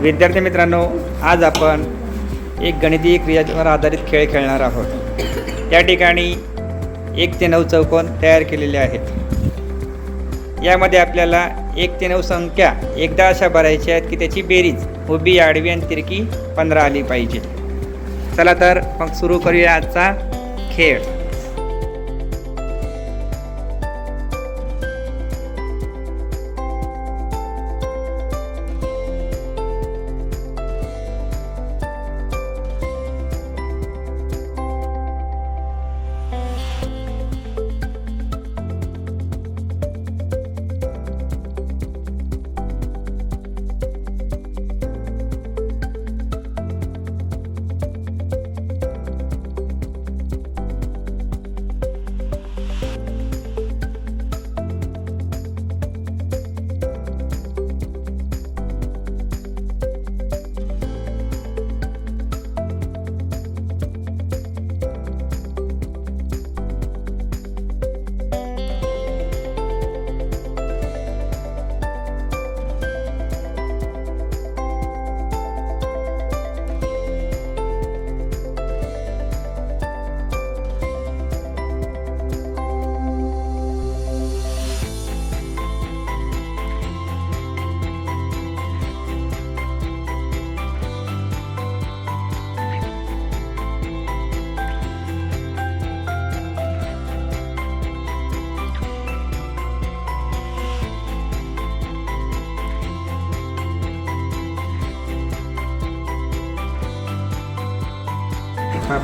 विद्यार्थी मित्रांनो, आज आपण एक गणितीय क्रियावर आधारित खेळ खेळणार आहोत। या ठिकाणी 1 ते 9 चौकोन तयार केलेले आहेत। यामध्ये आपल्याला 1 ते 9 संख्या एकदा अशा भरायच्या आहेत की त्याची बेरीज उभी, आडवी आणि तिरकी 15 आली पाहिजे। चला तर मग सुरू करूया आजचा खेळ।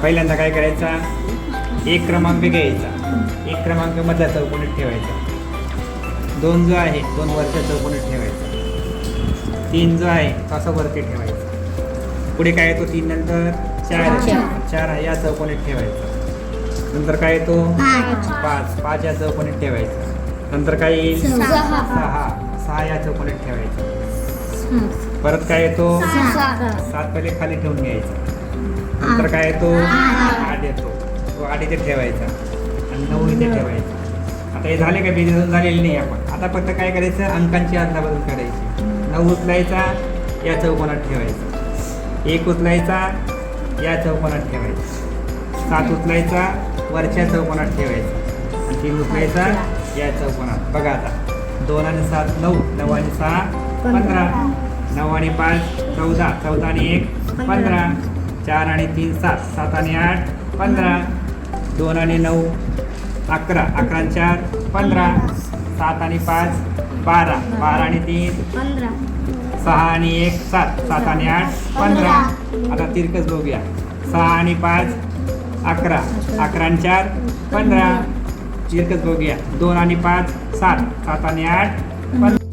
पहिल्यांदा काय करायचा, 1 क्रमांक घ्यायचा, 1 क्रमांक मधल्या चौकोनात ठेवायचा, 2 जो आहे 2 वरच्या चौकोनात ठेवायचा, 3 जो आहे तो असा वरती ठेवायचा। पुढे काय येतो 3 नंतर 4 आहे या चौकोनात ठेवायचा। नंतर काय येतो 5 या चौकोनात ठेवायचा। नंतर काय येईल 6 या चौकोनात ठेवायचा। परत काय येतो 7 पहिले खाली ठेवून घ्यायचा। नंतर काय येतो 8 येतो, तो 8 इथे ठेवायचा आणि 9 इथे ठेवायचा। आता हे झाले का, बेरीज झालेली नाही। आपण आता फक्त काय करायचं, अंकांची अदलाबदल करायची। 9 उचलायचा या चौकोनात ठेवायचा, 1 उचलायचा या चौकोनात ठेवायचा, 7 उचलायचा वरच्या चौकोनात ठेवायचा आणि 3 उचलायचा या चौकोनात। बघा आता 2 आणि 7 9, 9 आणि 6 15, 9 आणि 5 14, 14 आणि 1 15, 4 आणि 3 7, 7 आणि 8 15, 2 आणि 9 11, 11 आणि 4 15, 7 आणि 5 12, 12 आणि 3 15, 6 आणि 1 7, 7 आणि 8 15। आता तिरकस बघूया, 6 आणि 5 11, 11 आणि 4 15। तिरकस बघूया, 2 आणि 5 7, 7 आणि 8 15।